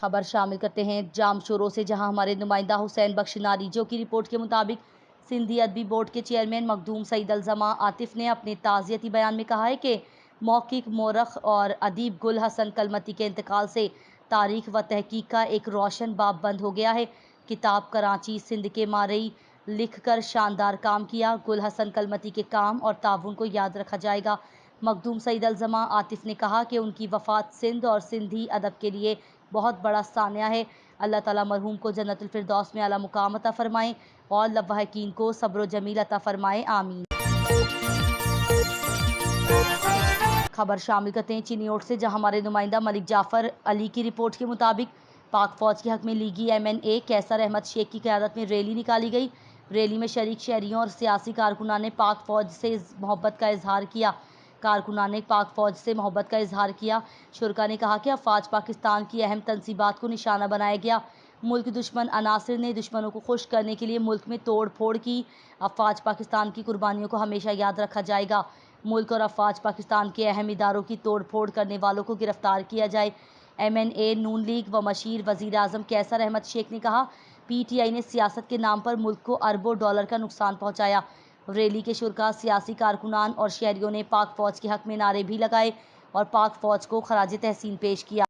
خبر شامل کرتے ہیں جام شوروں سے، جہاں ہمارے نمائندہ حسین بخش ناریجو کی رپورٹ کے مطابق سندھی ادبی بورڈ کے چیئرمین مخدوم سعید الزماں عاطف نے اپنے تعزیتی بیان میں کہا ہے کہ محقق، مورخ اور ادیب گل حسن کلمتی کے انتقال سے تاریخ و تحقیق کا ایک روشن باب بند ہو گیا ہے۔ کتاب کراچی سندھ کے مارئی لکھ کر شاندار کام کیا۔ گل حسن کلمتی کے کام اور تعاون کو یاد رکھا جائے گا۔ مخدوم سعید الزماں عاطف نے کہا کہ ان کی وفات سندھ اور سندھی ادب کے لیے بہت بڑا سانحہ ہے۔ اللہ تعالیٰ مرحوم کو جنت الفردوس میں اعلیٰ مقام عطا فرمائے اور لواحقین کو صبر و جمیل عطا فرمائے، آمین۔ خبر شامل کرتے ہیں چینی اوٹ سے، جہاں ہمارے نمائندہ ملک جعفر علی کی رپورٹ کے مطابق پاک فوج کے حق میں لیگی MNA کیسر احمد شیخ کی قیادت میں ریلی نکالی گئی۔ ریلی میں شریک شہریوں اور سیاسی کارکنان نے پاک فوج سے محبت کا اظہار کیا۔ کارکنان نے پاک فوج سے محبت کا اظہار کیا۔ شرکا نے کہا کہ افواج پاکستان کی اہم تنصیبات کو نشانہ بنایا گیا۔ ملک دشمن عناصر نے دشمنوں کو خوش کرنے کے لیے ملک میں توڑ پھوڑ کی۔ افواج پاکستان کی قربانیوں کو ہمیشہ یاد رکھا جائے گا۔ ملک اور افواج پاکستان کے اہم اداروں کی توڑ پھوڑ کرنے والوں کو گرفتار کیا جائے۔ MNA نون لیگ و مشیر وزیر اعظم کیسر احمد شیخ نے کہا، PTI نے سیاست کے نام پر ملک کو اربوں ڈالر کا نقصان پہنچایا۔ ریلی کے شرکا، سیاسی کارکنان اور شہریوں نے پاک فوج کے حق میں نعرے بھی لگائے اور پاک فوج کو خراج تحسین پیش کیا۔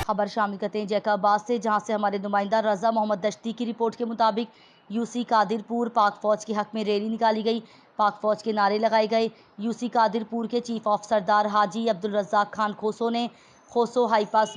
خبر شامل کرتے ہیں جیکاباد سے، جہاں سے ہمارے نمائندہ رضا محمد دشتی کی رپورٹ کے مطابق UC قادر پور پاک فوج کے حق میں ریلی نکالی گئی۔ پاک فوج کے نعرے لگائے گئے۔ UC قادر پور کے چیف آف سردار حاجی عبدالرزاق خان کھوسو نے کھوسو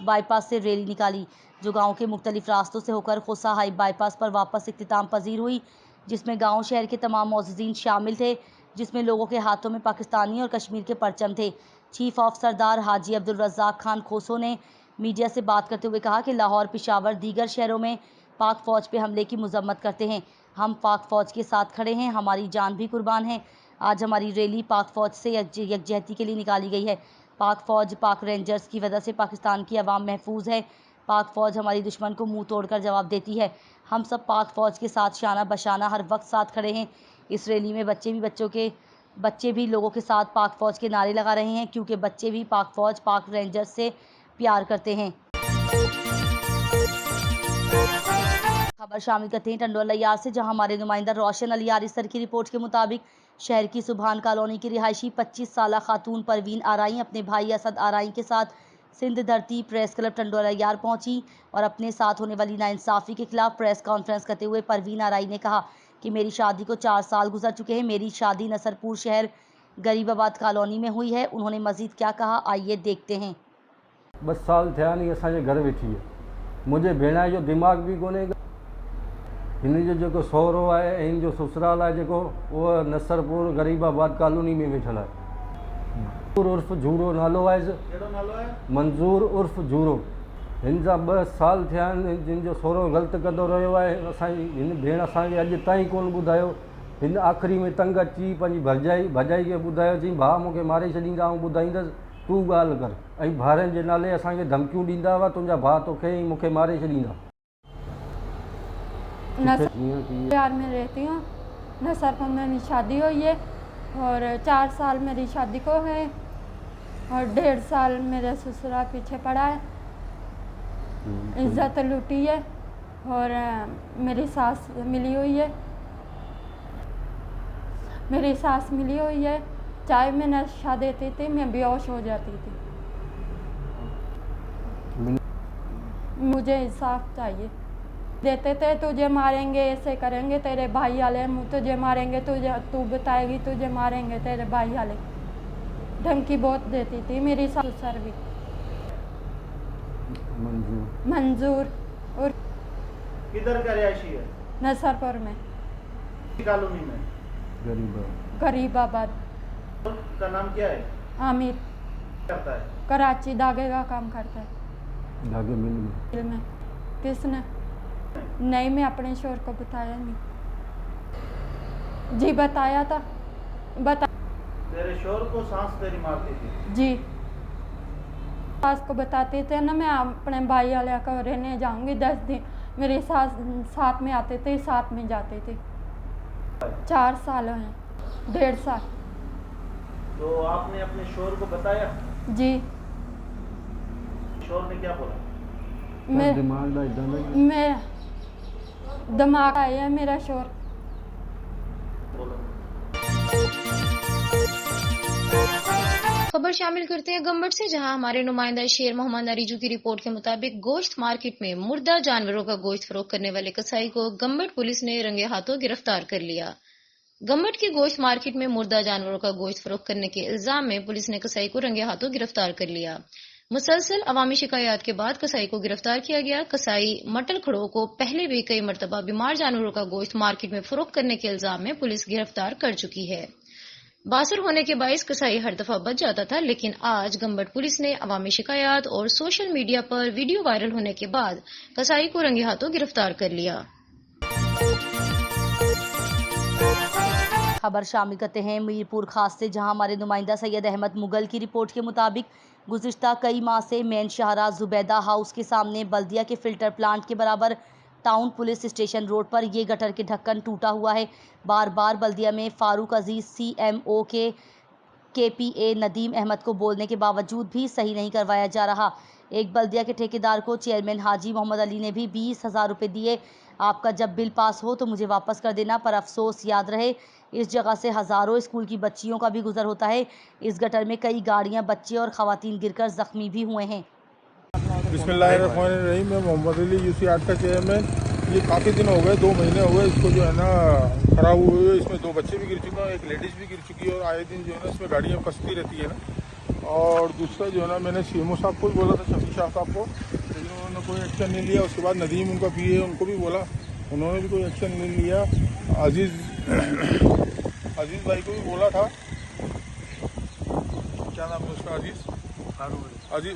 بائی پاس سے ریلی نکالی، جو گاؤں کے مختلف راستوں سے ہو کر کھوسا بائی پاس پر واپس اختتام پذیر ہوئی، جس میں گاؤں شہر کے تمام معززین شامل تھے، جس میں لوگوں کے ہاتھوں میں پاکستانی اور کشمیر کے پرچم تھے۔ چیف آف سردار حاجی عبدالرزاق خان کھوسو نے میڈیا سے بات کرتے ہوئے کہا کہ لاہور، پشاور، دیگر شہروں میں پاک فوج پہ حملے کی مذمت کرتے ہیں۔ ہم پاک فوج کے ساتھ کھڑے ہیں، ہماری جان بھی قربان ہے۔ آج ہماری ریلی پاک فوج سے یکجہتی کے لیے نکالی گئی ہے۔ پاک فوج، پاک رینجرز کی وجہ سے پاکستان کی عوام محفوظ ہے۔ پاک فوج ہماری دشمن کو منہ توڑ کر جواب دیتی ہے۔ ہم سب پاک فوج کے ساتھ شانہ بشانہ ہر وقت ساتھ کھڑے ہیں۔ اس ریلی میں بچے بھی لوگوں کے ساتھ پاک فوج کے نعرے لگا رہے ہیں، کیونکہ بچے بھی پاک فوج، پاک رینجرز سے پیار کرتے ہیں۔ خبر شامل کرتے ہیں ٹنڈو الیار سے، جہاں ہمارے نمائندہ روشن علی آریسر کی رپورٹ کے مطابق شہر کی سبحان کالونی کی رہائشی 25 سالہ خاتون پروین آرائی اپنے بھائی اسد آرائی کے ساتھ سندھ دھرتی پریس کلب ٹنڈو الیار پہنچی اور اپنے ساتھ ہونے والی ناانصافی کے خلاف پریس کانفرنس کرتے ہوئے پروین آرائی نے کہا کہ میری شادی کو 4 سال گزر چکے ہیں۔ میری شادی نصرپور شہر غریب آباد کالونی میں ہوئی ہے۔ انہوں نے مزید کیا کہا، آئیے دیکھتے ہیں۔ 2 سال تھیا نہیں اساں گھر ویٹھی ہے، مجھے भेण जो दिमाग़ भी कोन्हे। हिन जो जेको सहुरो आहे ऐं हिन जो ससुराल आहे जेको उहो नसरपुर गरीबाबाद कॉलोनी में वेठल आहे। मंज़ूर उर्फ़ जूरो नालो आहे। कहिड़ो नालो आहे? मंज़ूर उर्फ़ जूरो। हिन जा 2 साल थिया आहिनि जिन जो सहुरो ग़लति कंदो रहियो आहे। असांजी हिन भेण असांखे अॼु ताईं कोन ॿुधायो। हिन आख़िरी में तंग अची पंहिंजी भॼाई खे ॿुधायो, चई भाउ मूंखे मारे छॾींदा, ऐं ॿुधाईंदसि तूं ॻाल्हि कर। ऐं भाउरनि जे नाले असांखे धमकियूं ॾींदा हुआ, तुंहिंजा भाउ तोखे ऐं मूंखे मारे छॾींदा। नसर में रहती हूँ। नसरपुर में मेरी शादी हुई है और 4 साल मेरी शादी को है और 1.5 साल मेरे ससुराल पीछे पड़ा है। इज्जत लूटी है और मेरी सास मिली हुई है। मेरी सास मिली हुई है, चाय में नशा देती थी, मैं बेहोश हो जाती थी। मुझे इंसाफ चाहिए। देते थे तुझे मारेंगे, ऐसे करेंगे, तेरे भाई वाले तुझे मारेंगे, तू बताएगी तुझे मारेंगे तेरे भाई वाले। धमकी बहुत देती थी मेरी ससुर भी। मंजूर। और किधर का रिहायशी है? नसरपुर में, कॉलोनी में। गरीबाबाद। का नाम क्या है? आमिर। करता है? कराची धागे का काम करता है। धागे मिल में। किसने? नहीं, मैं अपने शोर को बताया नहीं। जी बताया था। तेरे शोर को सांस तेरी मारती थी? जी। सास को बताते थे ना, मैं अपने भाई वाले को रहने जाऊंगी 10 दिन। मेरे सास साथ में आते थे, साथ में जाते थे। 4 साल हैं, 1.5 साल। तो आपने अपने शोर को बताया? जी। शोर ने क्या बोला? मैं दिमाग ਦਾ ਇਦਾਂ ਦਾ मैं दिमाग आया मेरा शोर। बोलो। खबर शामिल करते हैं गम्बट से, जहां हमारे नुमाइंदा शेर मोहम्मद अरीजू की रिपोर्ट के मुताबिक गोश्त मार्केट में मुर्दा जानवरों का गोश्त फरोख्त करने वाले कसाई को गम्बट पुलिस ने रंगे हाथों गिरफ्तार कर लिया। गम्बट की गोश्त मार्केट में मुर्दा जानवरों का गोश्त फरोख्त करने के इल्जाम में पुलिस ने कसाई को रंगे हाथों गिरफ्तार कर लिया। मुसलसल अवामी शिकायत के बाद कसाई को गिरफ्तार किया गया। कसाई मटल खड़ो को पहले भी कई मरतबा बीमार जानवरों का गोश्त मार्केट में फरोख्त करने के इल्जाम में पुलिस गिरफ्तार कर चुकी है। बासर होने के बाइस कसाई हर दफा बच जाता था, लेकिन आज गम्बट पुलिस ने अवामी शिकायत और सोशल मीडिया पर वीडियो वायरल होने के बाद कसाई को रंगे हाथों गिरफ्तार कर लिया। खबर शामिल करते हैं मीरपुर खास से, जहां हमारे नुमाइंदा सैयद अहमद मुगल की रिपोर्ट के मुताबिक गुज़िश्ता कई माह से मेन शाहराह जुबैदा हाउस के सामने बल्दिया के फिल्टर प्लांट के बराबर टाउन पुलिस स्टेशन रोड पर ये गटर के ढक्कन टूटा हुआ है। बार बार बल्दिया में फारूक अजीज़ CMO के KPA नदीम अहमद को बोलने के बावजूद भी सही नहीं करवाया जा रहा। एक बल्दिया के ठेकेदार को चेयरमैन हाजी मोहम्मद अली ने भी 20,000 रुपये दिए, आपका जब बिल पास हो तो मुझे वापस कर देना, पर अफसोस याद रहे इस जगह से हज़ारों स्कूल की बच्चियों का भी गुजर होता है। इस गटर में कई गाड़ियां, बच्चे और ख़वातीन गिरकर ज़ख्मी भी हुए हैं। बिस्मिल्लाहिर्रहमानिर्रहीम। मैं मोहम्मद अली UC 8 का चेयरमैन। ये काफ़ी दिन हो गए, 2 महीने हो गए इसको जो है ना ख़राब हुए हुए। इसमें 2 बच्चे भी गिर चुके हैं, एक लेडीज़ भी गिर चुकी है और आए दिन जो है ना इसमें गाड़ियाँ फंसती रहती है ना। और दूसरा जो है ना मैंने CMO साहब को भी बोला था, शफी शाह साहब को, लेकिन उन्होंने कोई एक्शन नहीं लिया। उसके बाद नदीम उनका PA उनको भी बोला, उन्होंने भी कोई एक्शन नहीं लिया। अजीज़ भाई को भी बोला था, क्या नाम है उसका,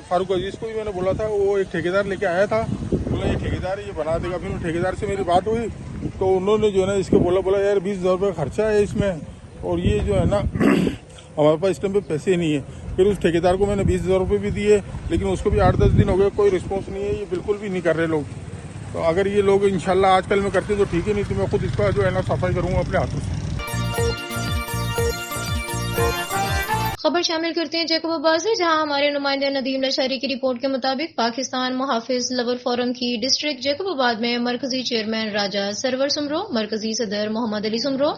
फारूक अजीज़ को भी मैंने बोला था। वो एक ठेकेदार लेके आया था, बोला ये ठेकेदार है, ये बना देगा। फिर उन ठेकेदार से मेरी बात हुई तो उन्होंने जो है ना इसको बोला यार 20,000 रुपये खर्चा है इसमें, और ये जो है ना हमारे पास इस टाइम पे पैसे नहीं है। फिर उस ठेकेदार को मैंने 20,000 रुपये भी दिए, लेकिन उसको भी 8-10 दिन हो गए, कोई रिस्पॉन्स नहीं है, ये बिल्कुल भी नहीं कर रहे लोग। तो अगर ये लोग इंशाल्लाह आजकल में करते तो ठीक है, नहीं तो मैं खुद इसका जो है ना सफाई करूँगा अपने हाथों से। खबर शामिल करते हैं जैकबाबाद से, जहां हमारे नुमाइंदे नदीम लशारी की रिपोर्ट के मुताबिक पाकिस्तान मुहाफिज लवर फोरम की डिस्ट्रिक्ट जैकबाबाद में मरकजी चेयरमैन राजा सरवर सुमरो, मरकजी सदर मोहम्मद अली सुमरो,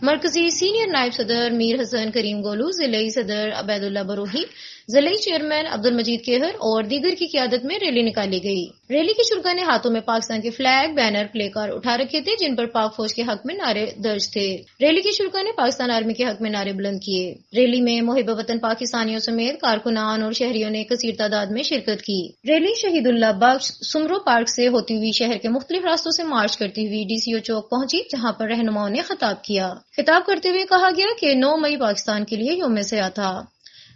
मरकजी सीनियर नायब सदर मीर हसन करीम गोलू, जिले सदर अबैदुल्ला बरोही, जिले चेयरमैन अब्दुल मजीद केहर और दीगर की क़यादत में रैली निकाली गई। रैली के शुरा ने हाथों में पाकिस्तान के फ्लैग, बैनर, प्ले कार्ड उठा रखे थे, जिन पर पाक फौज के हक में नारे दर्ज थे। रैली के शुरा ने पाकिस्तान आर्मी के हक में नारे बुलंद किए। रैली में मुहिब वतन पाकिस्तानियों समेत कारकुनान और शहरियों ने कसीर तादाद में शिरकत की। रैली शहीदुल्लाह बख्श सुमरो पार्क से होती हुई शहर के मुख्तलिफ रास्तों से मार्च करती हुई DCO चौक पहुंची, जहां पर रहनुमाओं ने खिताब किया। खिताब करते हुए कहा गया कि 9 मई पाकिस्तान के लिए यौम से था।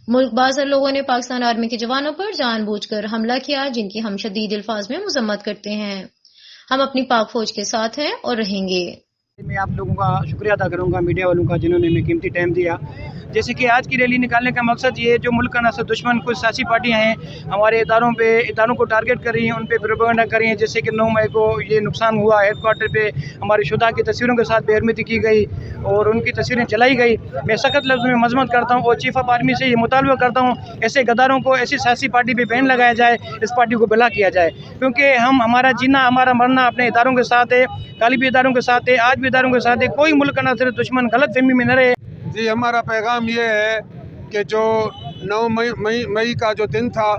मुल्क बाज़र लोगों ने पाकिस्तान आर्मी के जवानों पर जानबूझकर हमला किया, जिनकी हम शदीद अल्फाज में मजम्मत करते हैं। हम अपनी पाक फौज के साथ हैं और रहेंगे। मैं आप लोगों का शुक्रिया अदा करूंगा, मीडिया वालों का, जिन्होंने हमें कीमती टाइम दिया। जैसे कि आज की रैली निकालने का मकसद ये, जो मुल्क का नसर दुश्मन कुछ सियासी पार्टियां हैं हमारे इदारों को टारगेट कर रही हैं, उन पे प्रोपेगेंडा कर रही हैं। जैसे कि 9 मई को ये नुकसान हुआ, हेडक्वार्टर पे हमारे शुदा की तस्वीरों के साथ बेहरमती की गई और उनकी तस्वीरें जलाई गई। मैं सख्त लफ्ज़ में मजम्मत करता हूँ और चीफ ऑफ आर्मी से ये मुतालबा करता हूँ, ऐसे गद्दारों को, ऐसी सियासी पार्टी पे बैन लगाया जाए, इस पार्टी को बिला किया जाए, क्योंकि हमारा जीना, हमारा मरना अपने इदारों के साथ है, तालिबी इदारों के साथ है, आज भी इदारों के साथ है। कोई मुल्क का नसर दुश्मन गलत फहमी में न रहे। जी, हमारा पैगाम ये है कि जो 9 मई का जो दिन था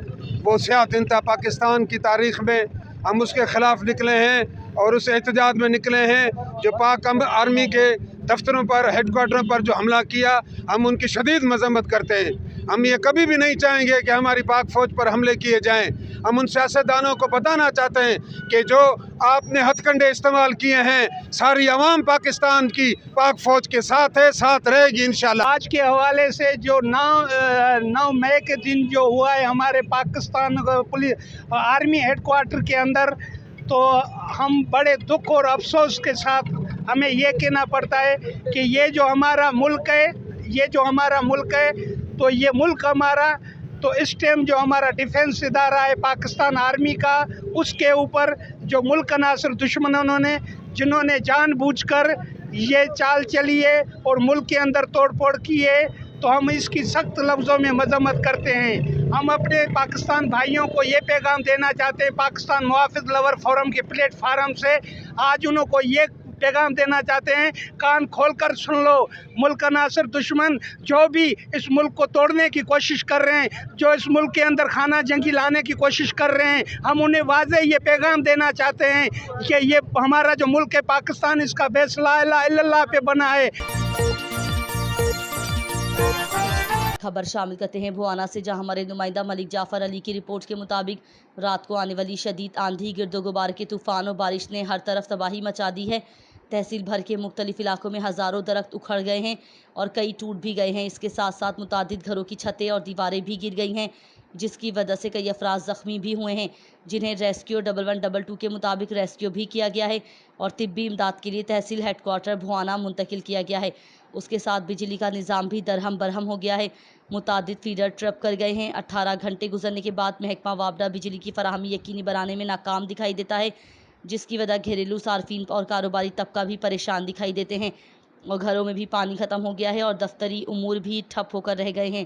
वो स्याह दिन था पाकिस्तान की तारीख़ में। हम उसके ख़िलाफ़ निकले हैं और उस एहतजाज में निकले हैं जो पाक आर्मी के दफ्तरों पर, हेडक्वार्टरों पर जो हमला किया, हम उनकी शदीद मजम्मत करते हैं। हम ये कभी भी नहीं चाहेंगे कि हमारी पाक फ़ौज पर हमले किए जाएं। हम उन सियासतदानों को बताना चाहते हैं कि जो आपने हथकंडे इस्तेमाल किए हैं, सारी अवाम पाकिस्तान की पाक फ़ौज के साथ है, साथ रहेगी इंशाल्लाह। आज के हवाले से जो 9 मई के दिन जो हुआ है हमारे पाकिस्तान पुलिस आर्मी हेडक्वार्टर के अंदर, तो हम बड़े दुख और अफसोस के साथ हमें ये कहना पड़ता है कि ये जो हमारा मुल्क है, तो ये मुल्क हमारा, तो इस टाइम जो हमारा डिफेंस इदारा है पाकिस्तान आर्मी का, उसके ऊपर जो मुल्क का नासिर दुश्मनों ने, जिन्होंने जानबूझकर ये चाल चली है और मुल्क के अंदर तोड़ फोड़ की है, तो हम इसकी सख्त लफ्ज़ों में मजम्मत करते हैं। हम अपने पाकिस्तान भाइयों को ये पैगाम देना चाहते हैं, पाकिस्तान मुहाफिज लवर फोरम के प्लेटफार्म से आज उनको ये पैगाम देना चाहते हैं, कान खोलकर सुन लो। मुल्क का नासिर दुश्मन जो भी इस मुल्क को तोड़ने की कोशिश कर रहे हैं, जो इस मुल्क के अंदर खाना जंगी लाने की कोशिश कर रहे हैं, हम उन्हें वाज़ेह ये पैगाम देना चाहते हैं कि ये हमारा जो मुल्क है पाकिस्तान, इसका बेस ला इलाहा इल्लल्लाह पे बना है। खबर शामिल करते हैं भुआना से, जहां हमारे नुमाइंदा मलिक जाफर अली की रिपोर्ट के मुताबिक रात को आने वाली शदीद आंधी, गिरदो गुबार के तूफान और बारिश ने हर तरफ तबाही मचा दी है। तहसील भर के मुख्तलिफ इलाकों में हज़ारों दरख्त उखड़ गए हैं और कई टूट भी गए हैं। इसके साथ साथ मुतादिद घरों की छतें और दीवारें भी गिर गई हैं, जिसकी वजह से कई अफराद ज़ख्मी भी हुए हैं, जिन्हें रेस्क्यू 1112 के मुताबिक रेस्क्यू भी किया गया है और तिब्बी इमदाद के लिए तहसील हेडक्वार्टर भुआना मुंतकिल किया गया है। उसके साथ बिजली का निज़ाम भी दरहम बरहम हो गया है। मुतादिद फीडर ट्रप कर गए हैं। 18 घंटे गुजरने के बाद महकमा वापडा बिजली की फराहमी यकीनी बनाने में नाकाम दिखाई देता है, जिसकी वजह घरेलू सार्फिन और कारोबारी तबका भी परेशान दिखाई देते हैं और घरों में भी पानी ख़त्म हो गया है और दफ्तरी उमूर भी ठप होकर रह गए हैं।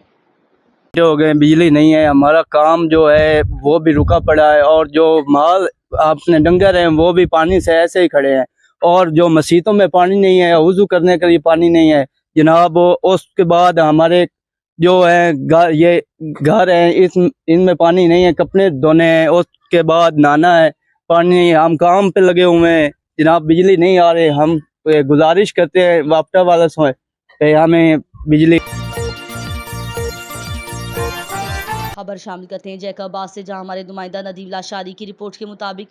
हो गए, बिजली नहीं है, हमारा काम जो है वो भी रुका पड़ा है और जो माल आपने डंगर हैं वो भी पानी से ऐसे ही खड़े हैं और जो मस्जिदों में पानी नहीं है, वुज़ू करने के लिए पानी नहीं है जनाब। उसके बाद हमारे जो है ये घर है, इनमें पानी नहीं है, कपड़े धोने हैं, उसके बाद नहाना है, पानी, हम काम पे लगे हुए हैं जनाब, बिजली नहीं आ रही। हम गुजारिश करते हैं वापटा वाला से हमें बिजली। खबर शामिल करते हैं जैकाबाद से, जहां हमारे नुमाइंदा नदीम लाशारी की रिपोर्ट के मुताबिक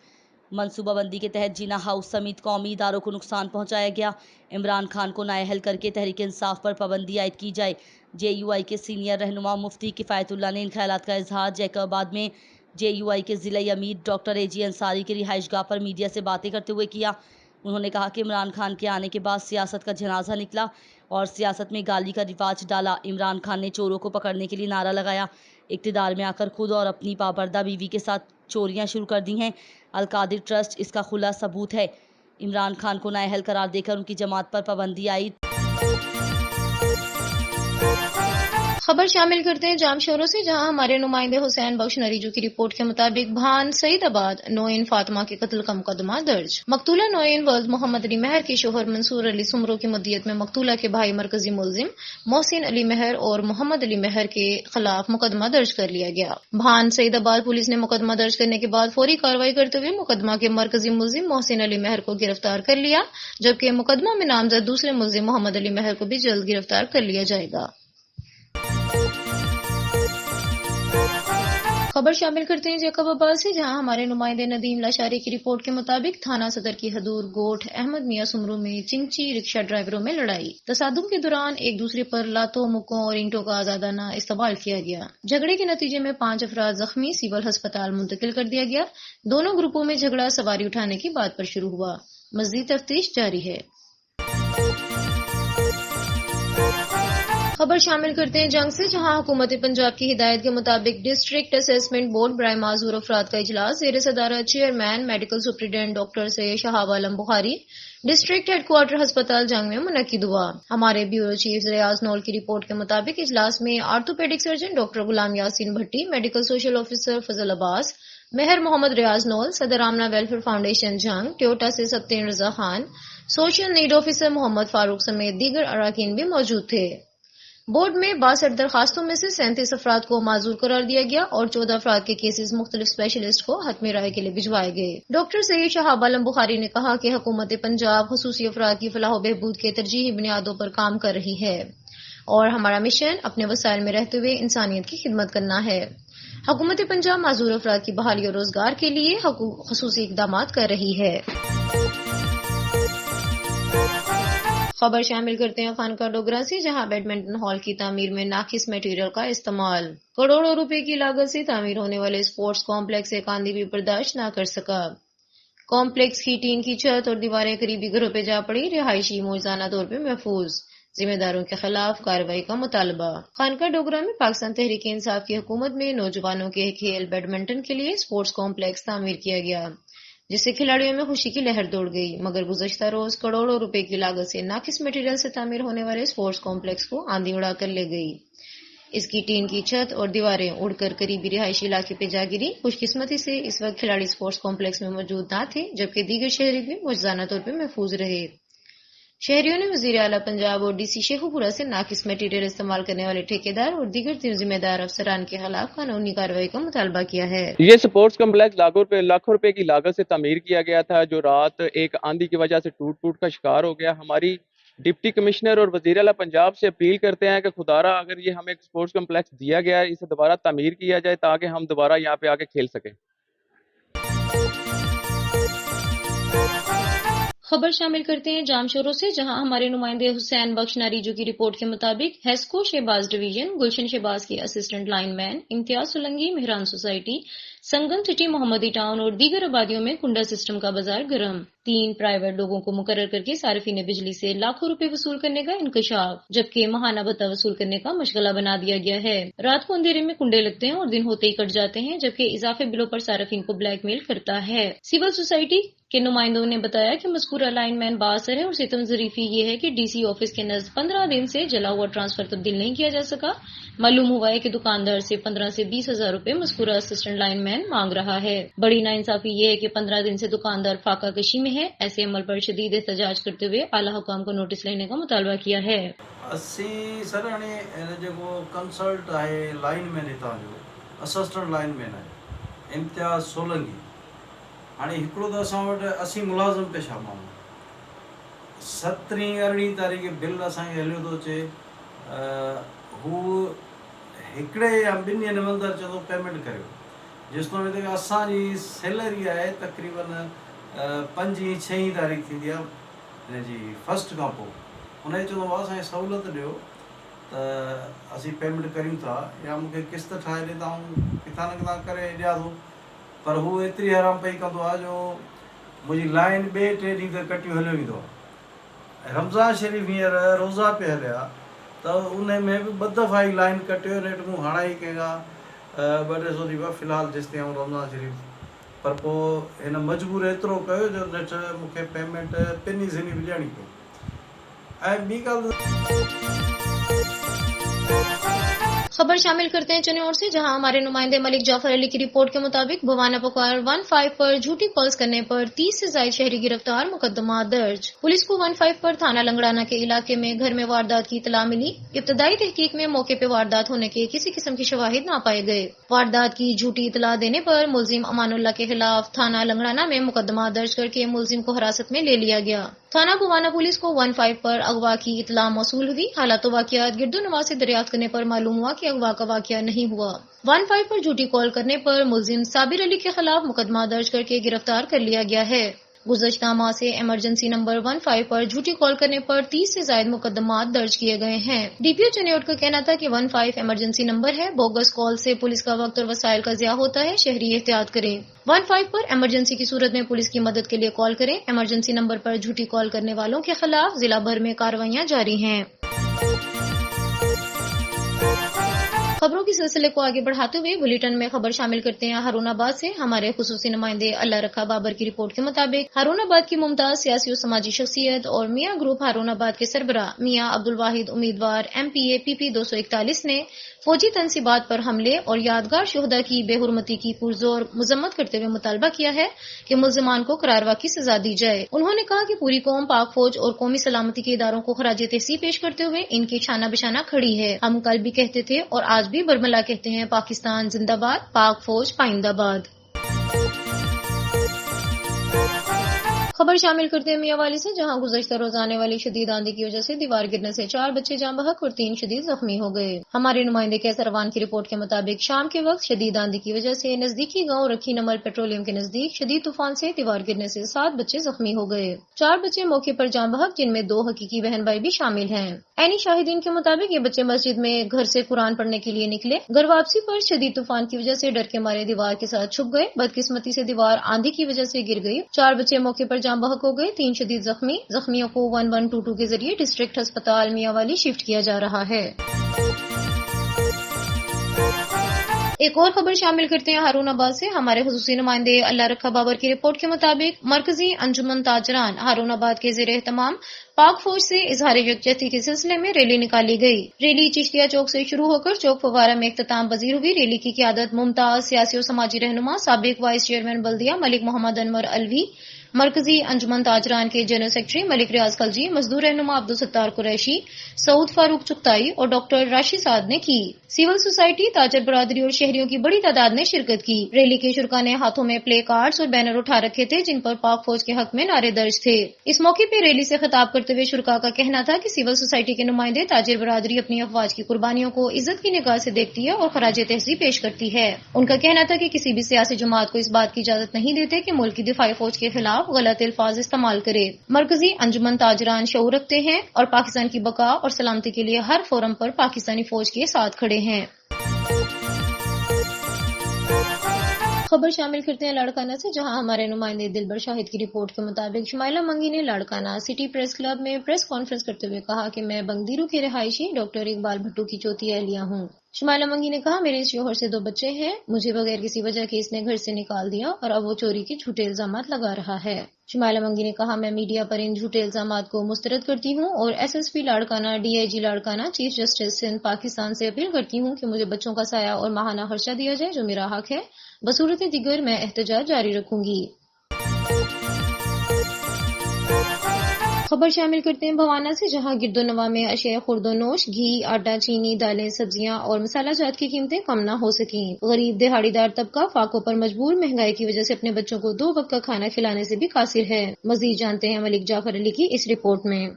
मनसूबाबंदी के तहत जीना हाउस समेत कौमी इदारों को नुकसान पहुंचाया गया। इमरान खान को नाअहल करके तहरीक इंसाफ पर पाबंदी आयद की जाए। JUI के सीनियर रहनुमा मुफ्ती किफ़ायतुल्लाह ने इन ख्यालात का इजहार जैकाबाद में JUI के ज़िला अमीर डॉक्टर AG अंसारी की रिहाइशगाह पर मीडिया से बातें करते हुए किया। उन्होंने कहा कि इमरान खान के आने के बाद सियासत का जनाजा निकला और सियासत में गाली का रिवाज डाला। इमरान खान ने चोरों को पकड़ने के लिए नारा लगाया। इक़्तिदार में आकर खुद और अपनी पाबर्दा बीवी के साथ चोरियां शुरू कर दी हैं। अल-कादिर ट्रस्ट इसका खुला सबूत है। इमरान खान को नाअहल करार देकर उनकी जमात पर पाबंदी आई। खबर शामिल करते हैं जाम शोरों से, जहां हमारे नुमाइंदे हुसैन बख्श नरीजू की रिपोर्ट के मुताबिक भान सईदाबाद नोइन फातिमा के कत्ल का मुकदमा दर्ज। मकतूला नोइन वल्द मोहम्मद अली महर के शोहर मंसूर अली सुमरो की मुद्दियत में मकतूला के भाई मरकजी मुलजिम मोहसिन अली महर और मोहम्मद अली महर के खिलाफ मुकदमा दर्ज कर लिया गया। भान सईदाबाद पुलिस ने मुकदमा दर्ज करने के बाद फौरी कार्रवाई करते हुए मुकदमा के मरकजी मुलजिम मोहसिन अली महर को गिरफ्तार कर लिया, जबकि मुकदमा में नामजद दूसरे मुलजिम मोहम्मद अली महर को भी जल्द गिरफ्तार कर लिया जाएगा। खबर शामिल करते हैं जैकबाबाद से, जहां हमारे नुमाइंदे नदीम लाशारी की रिपोर्ट के मुताबिक थाना सदर की हदूर गोठ अहमद मियां सुमरू में चिंची रिक्शा ड्राइवरों में लड़ाई। तसादुम के दौरान एक दूसरे पर लातों, मुक्कों और ईंटों का आजादाना इस्तेमाल किया गया। झगड़े के नतीजे में 5 अफराद जख्मी, सिविल अस्पताल मुंतकिल कर दिया गया। दोनों ग्रुपों में झगड़ा सवारी उठाने की बात पर शुरू हुआ। मज़ीद तफ्तीश जारी है। खबर शामिल करते हैं जंग से, जहां हुकूमत पंजाब की हिदायत के मुताबिक डिस्ट्रिक्ट असेसमेंट बोर्ड बराए माजूर अफराद का इजलास ज़ेर सदारत chairman medical superintendent doctor Syed Shahab Alam Bukhari district headquarter अस्पताल जंग में मुनक्किद हुआ। हमारे ब्यूरो चीफ रियाज नौल की रिपोर्ट के मुताबिक इजलास में orthopaedic surgeon doctor Ghulam Yasin Bhatti, medical social officer Fazal Abbas, Mehar Muhammad Riaz Naul, सदर आमना वेलफेयर फाउंडेशन जंग, ट्योटा से Sattin Raza Khan, social need officer Muhammad Farooq समेत दीगर अराकीन भी मौजूद थे। बोर्ड में 62 दरखास्तों में से 37 अफराद को माजूर करार दिया गया और 14 अफराद के केसेस मुख्तलिफ स्पेशलिस्ट को हतमी राय के लिए भिजवाए गए। डॉक्टर सैयद शहाब आलम बुखारी ने कहा कि हुकूमत पंजाब खुसूसी अफराद की फलाह बहबूद के तरजीही बुनियादों पर काम कर रही है और हमारा मिशन अपने वसाइल में रहते हुए इंसानियत की खिदमत करना है। हुकूमत पंजाब माजूर अफराद की बहाली और रोजगार के लिए खुसूसी इकदाम कर रही है। खबर शामिल करते हैं खानका डोगरा से, जहां बैडमिंटन हॉल की तामीर में नाकिस मटेरियल का इस्तेमाल। करोड़ों रुपए की लागत से तामीर होने वाले स्पोर्ट्स कॉम्प्लेक्स एक आंधी भी बर्दाश्त न कर सका। कॉम्प्लेक्स की टीन की छत और दीवारें करीबी घरों पे जा पड़ी। रिहायशी मौजूदा तौर पे महफूज। जिम्मेदारों के खिलाफ कार्रवाई का मुतालबा। खानका डोगरा में पाकिस्तान तहरीक इंसाफ की हुकूमत में नौजवानों के खेल बैडमिंटन के लिए स्पोर्ट्स कॉम्प्लेक्स तामीर किया गया, जिससे खिलाड़ियों में खुशी की लहर दौड़ गई। मगर गुज़श्ता रोज करोड़ों रुपए की लागत से नाकिस मटेरियल से तामीर होने वाले स्पोर्ट्स कॉम्प्लेक्स को आंधी उड़ाकर ले गई। اس کی ٹین کی چھت اور دیواریں اڑ کر قریبی رہائشی علاقے پہ جا گری۔ خوش قسمتی سے اس وقت کھلاڑی اسپورٹس کمپلیکس میں موجود نہ تھے، جبکہ دیگر شہری بھی مجزانہ طور پہ محفوظ رہے۔ شہریوں نے وزیر اعلیٰ پنجاب اور ڈی سی شیخو پورہ سے ناقص میٹیریل استعمال کرنے والے ٹھیکیدار اور دیگر ذمہ دار افسران کے خلاف قانونی کارروائی کا مطالبہ کیا ہے۔ یہ سپورٹس کمپلیکس لاکھوں روپے کی لاگت سے تعمیر کیا گیا تھا، جو رات ایک آندھی کی وجہ سے ٹوٹ کا شکار ہو گیا۔ ہماری ڈپٹی کمشنر اور وزیر اعلیٰ پنجاب سے اپیل کرتے ہیں کہ خدارا اگر یہ ہمیں ایک سپورٹس کمپلیکس دیا گیا ہے، اسے دوبارہ تعمیر کیا جائے تاکہ ہم دوبارہ یہاں پہ آ کے کھیل سکیں۔ خبر شامل کرتے ہیں جام شوروں سے، جہاں ہمارے نمائندے حسین بخش ناریجو کی رپورٹ کے مطابق ہیسکو شہباز ڈویژن گلشن شہباز کے اسسٹنٹ لائن مین امتیاز سولنگی مہران سوسائٹی سنگم سٹی محمدی ٹاؤن اور دیگر آبادیوں میں کنڈا سسٹم کا بازار گرم۔ 3 پرائیویٹ لوگوں کو مقرر کر کے صارفین بجلی سے لاکھوں روپے وصول کرنے کا انکشاف، جبکہ ماہانہ بتہ وصول کرنے کا مشغلہ بنا دیا گیا ہے۔ رات کو اندھیرے میں کنڈے لگتے ہیں اور دن ہوتے ہی کٹ جاتے ہیں، جبکہ اضافی بلوں پر صارفین کو بلیک میل کرتا ہے۔ سول سوسائٹی کے نمائندوں نے بتایا کہ مذکورہ لائن مین بااثر ہے اور ستم ظریفی یہ ہے کہ ڈی سی آفس کے نزد 15 دن سے جلا ہوا ٹرانسفر تبدیل نہیں کیا جا سکا۔ معلوم ہوا ہے کہ دکاندار سے 15 سے 20 ہزار روپے مذکورہ اسسٹنٹ لائن مین مانگ رہا ہے۔ بڑی ناانصافی یہ ہے کہ 15 دن سے دکاندار فاقہ کشی میں ہے۔ ایسے عمل پر شدید احتجاج کرتے ہوئے اعلیٰ حکام کو نوٹس لینے کا مطالبہ کیا ہے۔ اسی سر جو کنسلٹ ہے لائن مین ہتاں جو اسسٹنٹ لائن مین ہے امتیاز سولنگی، ہاں ایکڑو تو اصا وٹ 80 ملازم پہ شامل 17 18 تاریخ بل اصا ہلیو تو چے ایکڑے یا 2 ڈینہن اندر چو پیمنٹ کرو، جس تو اصانی سیلری ہے تقریباً 5-6 تاریخ تھی ان جی فسٹ کا ان چو اصا سہولت ڈیو تو اسی پیمنٹ کروں تھا یا مجھے قسط ٹھائے ڈیتا ہوں کتنا نہ کتنا کرے ڈیا تو، پر وہ اتری حرام پی کندو ہے جو مجھے لائن 2-3 ڈینہن تک کٹی ہلیو ویندو ہے۔ رمضان شریف ہیر روزہ پہ ہلیا تو ان میں بھی 2 دفعہ ہی لائن کٹیو نیٹ موں ہاڑا ہی کہا 200 دیوا فی الحال جس تھی رمضان شریف، پر پو ان مجبور اترو کयो جو نیٹ مکھے پیمنٹ پنی زنی بھی ॾियणी پئی۔ ऐं ॿी ॻाल्हि خبر شامل کرتے ہیں چنیور سے، جہاں ہمارے نمائندے ملک جعفر علی کی رپورٹ کے مطابق بھوانہ پکوار 15 پر جھوٹی کالز کرنے پر 30 سے زائد شہری گرفتار، مقدمہ درج۔ پولیس کو 15 پر تھانہ لنگڑانہ کے علاقے میں گھر میں واردات کی اطلاع ملی۔ ابتدائی تحقیق میں موقع پہ واردات ہونے کے کسی قسم کے شواہد نہ پائے گئے۔ واردات کی جھوٹی اطلاع دینے پر ملزم امان اللہ کے خلاف تھانہ لنگڑانہ میں مقدمہ درج کر کے ملزم کو حراست میں لے لیا گیا۔ تھانہ بھوانہ پولیس کو 15 پر اغوا کی اطلاع موصول ہوئی۔ حالات و واقعات گرد و نواح سے دریافت کرنے پر معلوم ہوا کہ اغوا کا واقعہ نہیں ہوا۔ 15 پر جھوٹی کال کرنے پر ملزم صابر علی کے خلاف مقدمہ درج کر کے گرفتار کر لیا گیا ہے۔ گزشتہ ماہ سے ایمرجنسی نمبر 15 پر جھوٹی کال کرنے پر 30 سے زائد مقدمات درج کیے گئے ہیں۔ ڈی پی او چنیوٹ کا کہنا تھا کہ 15 ایمرجنسی نمبر ہے، بوگس کال سے پولیس کا وقت اور وسائل کا ضیاع ہوتا ہے، شہری احتیاط کریں۔ 15 پر ایمرجنسی کی صورت میں پولیس کی مدد کے لیے کال کریں۔ ایمرجنسی نمبر پر جھوٹی کال کرنے والوں کے خلاف ضلع بھر میں کارروائیاں جاری ہیں۔ خبروں کے سلسلے کو آگے بڑھاتے ہوئے بلیٹن میں خبر شامل کرتے ہیں ہارون آباد سے۔ ہمارے خصوصی نمائندے اللہ رکھا بابر کی رپورٹ کے مطابق ہارون آباد کی ممتاز سیاسی و سماجی شخصیت اور میاں گروپ ہارون آباد کے سربراہ میاں عبد الواحد امیدوار MPA PP 241 نے فوجی تنصیبات پر حملے اور یادگار شہداء کی بے حرمتی کی پرزور مذمت کرتے ہوئے مطالبہ کیا ہے کہ ملزمان کو قراروا کی سزا دی جائے۔ انہوں نے کہا کہ پوری قوم پاک فوج اور قومی سلامتی کے اداروں کو خراج تحسین پیش کرتے ہوئے ان کی شانہ بشانہ کھڑی ہے۔ ہم کل بھی کہتے تھے اور آج بھی برملا کہتے ہیں، پاکستان زندہ باد، پاک فوج پائندہ باد۔ خبر شامل کرتے ہیں میاں والی سے، جہاں گزشتہ روز آنے والی شدید آندھی کی وجہ سے دیوار گرنے سے 4 بچے جاں بحق اور 3 شدید زخمی ہو گئے۔ ہمارے نمائندے کیسر روان کی رپورٹ کے مطابق شام کے وقت شدید آندھی کی وجہ سے نزدیکی گاؤں رکھی نمل پیٹرولیم کے نزدیک شدید طوفان سے دیوار گرنے سے 7 بچے زخمی ہو گئے۔ 4 بچے موقع پر جاں بحق، جن میں 2 حقیقی بہن بھائی بھی شامل ہیں۔ عینی شاہدین کے مطابق یہ بچے مسجد میں گھر سے قرآن پڑھنے کے لیے نکلے، گھر واپسی پر شدید طوفان کی وجہ سے ڈر کے مارے دیوار کے ساتھ چھپ گئے۔ بدقسمتی سے دیوار آندھی کی وجہ سے گر گئی۔ 4 بچے موقع پر جاں بحق ہو گئے، 3 شدید زخمی۔ زخمیوں کو 1122 کے ذریعے ڈسٹرکٹ ہسپتال میاں والی شفٹ کیا جا رہا ہے۔ एक और खबर शामिल करते हैं हारूनाबाद से। हमारे खुसूसी नुमाइंदे अल्लाह रखा बाबर की रिपोर्ट के मुताबिक मरकजी अंजुमन ताजरान हारूनाबाद के ज़ेरे एहतमाम पाक फौज से इजहार यकजहती के सिलसिले में रैली निकाली गई। रैली चिश्तिया चौक से शुरू होकर चौक फवारा में इख्तिताम पजीर हुई। रैली की क़ियादत मुमताज सियासी और समाजी रहनुमा साबिक वाइस चेयरमैन बल्दिया मलिक मोहम्मद अनवर अलवी, मरकजी अंजुमन ताजरान के जनरल सेक्रेटरी मलिक रियाज खलजी, मजदूर रहनुमा अब्दुल सत्तार कुरैशी, सऊद फारूक चुगताई और डॉक्टर राशिद साद ने की। सिविल सोसाइटी, ताजर बरादरी और शहरियों की बड़ी तादाद ने शिरकत की। रैली के शुरका ने हाथों में प्ले कार्ड्स और बैनर उठा रखे थे जिन पर पाक फौज के हक में नारे दर्ज थे। इस मौके पर रैली से खिताब करते हुए शुरका का कहना था कि सिविल सोसाइटी के नुमाइंदे ताजर बरादरी अपनी अफवाज की कुर्बानियों को इज्जत की निगाह से देखती है और खराज तहसीब पेश करती है। उनका कहना था कि किसी भी सियासी जमात को इस बात की इजाजत नहीं देते कि मुल्क की दिफाई फौज के खिलाफ गलत अल्फाज इस्तेमाल करे। मरकजी अंजुमन ताजरान शऊर रखते हैं और पाकिस्तान की बका और सलामती के लिए हर फोरम पर पाकिस्तानी फौज के साथ खड़े हैं। खबर शामिल करते हैं लाड़काना से, जहां हमारे नुमाइंदे दिलबर शाहिद की रिपोर्ट के मुताबिक शुमाइला मंगी ने लाड़काना सिटी प्रेस क्लब में प्रेस कॉन्फ्रेंस करते हुए कहा कि मैं बंगदीरू के रिहायशी डॉक्टर इकबाल भट्टू की चौथी अहलिया हूँ। शुमाइला मंगी ने कहा, मेरे इस शोहर से 2 बच्चे हैं, मुझे बगैर किसी वजह के इसने घर से निकाल दिया और अब वो चोरी के झूठे इल्जामात लगा रहा है। शुमाइला मंगी ने कहा, मैं मीडिया पर इन झूठे इल्जामात को मुस्तरद करती हूँ और SSP Larkana, DIG Larkana, chief justice Sindh Pakistan से अपील करती हूँ कि मुझे बच्चों का साया और माहाना खर्चा दिया जाए जो मेरा हक है। बसूरत दिगर मैं एहतजाज जारी रखूंगी। खबर शामिल करते हैं भवाना से, जहां गिरदोनवा में अशिया खुर्दोनोश, घी, आटा, चीनी, दालें, सब्जियां और मसाला जात की कीमतें कम न हो सकी। गरीब दिहाड़ीदार तबका फाकों पर मजबूर महंगाई की वजह से अपने बच्चों को 2 वक्त का खाना खिलाने से भी कासिर है। मजीद जानते हैं मलिक जाफर अली की इस रिपोर्ट में।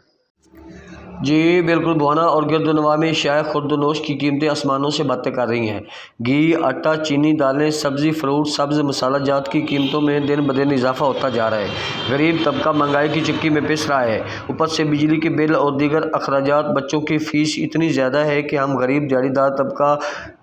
जी बिल्कुल, भवाना और गिरदोनवा में शायद खुर्दोनोश की कीमतें आसमानों से बातें कर रही हैं। घी, आटा, चीनी, दालें, सब्ज़ी, फ्रूट, सब्ज़, मसाला जात की कीमतों में दिन ब दिन इजाफा होता जा रहा है। गरीब तबका महंगाई की चक्की में पिस रहा है। ऊपर से बिजली के बिल और दीगर अखराजात, बच्चों की फ़ीस इतनी ज़्यादा है कि हम गरीब दिहाड़ीदार तबका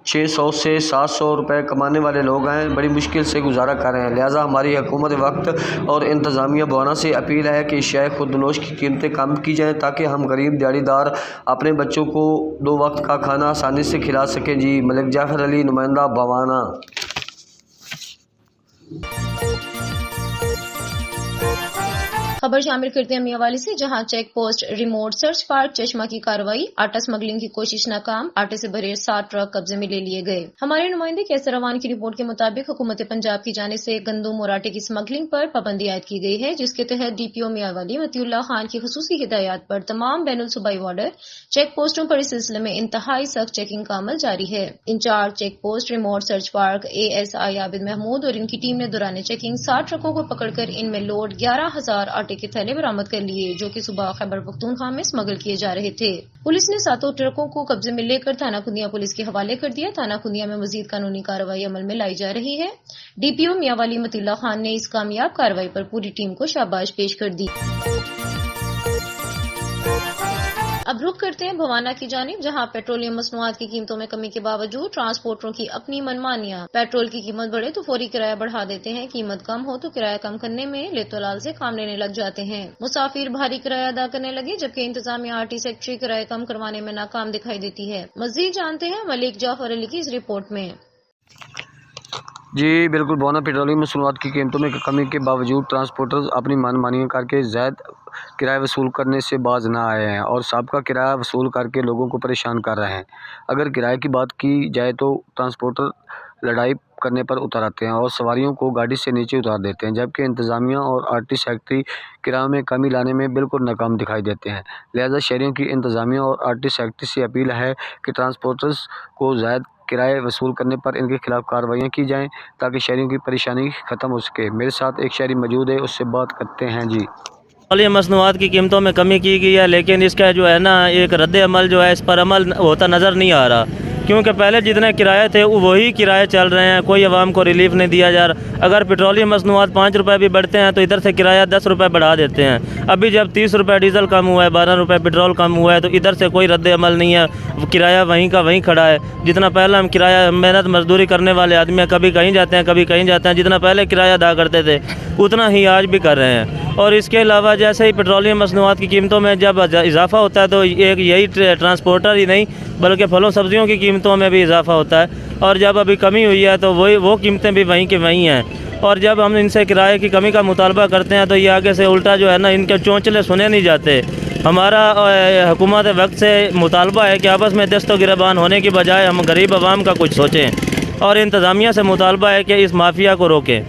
600 से 700 रुपये कमाने वाले लोग हैं, बड़ी मुश्किल से गुजारा कर रहे हैं। लिहाजा हमारी हुकूमत वक्त और इंतज़ामिया भवाना से अपील है कि शायद खुर्दोनोश की कीमतें कम की जाएँ ताकि हम गरीब दिहाड़ीदार अपने बच्चों को 2 वक्त का खाना आसानी से खिला सकें। जी मलिक जाफर अली, नुमाइंदा भवाना। खबर शामिल करते हैं मियावाली से, जहां check post, remote search park, Chashma की कार्रवाई, आटा स्मगलिंग की कोशिश नाकाम, आटे से भरे 7 ट्रक कब्जे में ले लिए गए। हमारे नुमाइंदे कैसर रवान की रिपोर्ट के मुताबिक हुकूमत पंजाब की जानिब से गंदुम और आटे की स्मगलिंग पर पाबंदी आयद की गई है, जिसके तहत DPO मियावाली मतीउल्लाह खान की खुसूसी हिदायत पर तमाम बैनुल सूबाई बॉर्डर चेक पोस्टों पर इस सिलसिले में इंतहाई सख्त चेकिंग का अमल जारी है। Incharge check post remote search park ASI Abid Mahmood और इनकी टीम ने दौरान चेकिंग 60 ट्रकों को पकड़कर इनमें लोड 11,000 आटे के थैले बरामद कर लिए, जो कि सुबह खैबर पख्तूनख्वा में स्मगल किए जा रहे थे। पुलिस ने 7 ट्रकों को कब्जे में लेकर थाना खुंदिया पुलिस के हवाले कर दिया। थाना खुंदिया में मजीद कानूनी कार्रवाई अमल में लाई जा रही है। DPO मियावाली मतीउल्लाह खान ने इस कामयाब कार्रवाई पर पूरी टीम को शाबाश पेश कर दी। अब रुख करते हैं भवाना की जानिब, जहां पेट्रोलियम मसनूआत की कीमतों में कमी के बावजूद ट्रांसपोर्टरों की अपनी मनमानियां। पेट्रोल की कीमत बढ़े तो फौरी किराया बढ़ा देते हैं, कीमत कम हो तो किराया कम करने में लेतोलाल से काम लेने लग जाते हैं। मुसाफिर भारी किराया अदा करने लगे, जबकि इंतजामिया RT सेक्रेटरी किराया कम करवाने में नाकाम दिखाई देती है। मजीद जानते हैं मलिक जाफर अली की इस रिपोर्ट में। जी बिल्कुल, भवाना पेट्रोलियम मसनूआत की कीमतों में कमी के बावजूद ट्रांसपोर्टर्स अपनी मनमानियां करके ज़ायद किराया वसूल करने से बाज ना आए हैं और सबका किराया वसूल करके लोगों को परेशान कर रहे हैं। अगर किराए की बात की जाए तो ट्रांसपोर्टर लड़ाई करने पर उतर आते हैं और सवारियों को गाड़ी से नीचे उतार देते हैं, जबकि इंतज़ामिया और RT सेक्रेटरी किराए में कमी लाने में बिल्कुल नाकाम दिखाई देते हैं। लिहाजा शहरियों की इंतज़ामिया और RT सेक्रेटरी से अपील है कि ट्रांसपोर्टर्स को ज़ायद किराए वसूल करने पर इनके खिलाफ कार्रवाइयाँ की जाएँ ताकि शहरियों की परेशानी ख़त्म हो सके। मेरे साथ एक शहरी मौजूद है, उससे बात करते हैं। जी पेट्रोलियम मसनूआत की कीमतों में कमी की गई है, लेकिन इसका जो है ना एक रद्द अमल जो है इस पर अमल होता नज़र नहीं आ रहा, क्योंकि पहले जितने किराए थे वही किराए चल रहे हैं, कोई आवाम को रिलीफ नहीं दिया जा रहा। अगर पेट्रोलियम मसनूआत 5 रुपये भी बढ़ते हैं तो इधर से किराया 10 रुपये बढ़ा देते हैं। अभी जब 30 रुपये डीजल कम हुआ है, 12 रुपये पेट्रोल कम हुआ है, तो इधर से कोई रद्द अमल नहीं है, किराया वहीं का वहीं खड़ा है। जितना पहले हम किराया मेहनत मजदूरी करने वाले आदमी कभी कहीं जाते हैं कभी कहीं जाते हैं, जितना पहले किराया अदा करते थे उतना ही आज भी कर रहे हैं। और इसके अलावा जैसे ही पेट्रोलियम मसनूआत की कीमतों में जब इजाफा होता है तो एक यही ट्रांसपोर्टर ही नहीं बल्कि फलों सब्जियों की कीमतों में भी इजाफा होता है। اور جب ابھی کمی ہوئی ہے تو وہ قیمتیں بھی وہیں کے وہیں ہیں، اور جب ہم ان سے کرائے کی کمی کا مطالبہ کرتے ہیں تو یہ آگے سے الٹا جو ہے نا ان کے چونچلے سنے نہیں جاتے۔ ہمارا حکومت وقت سے مطالبہ ہے کہ آپس میں دست و گریبان ہونے کی بجائے ہم غریب عوام کا کچھ سوچیں، اور انتظامیہ سے مطالبہ ہے کہ اس مافیا کو روکیں۔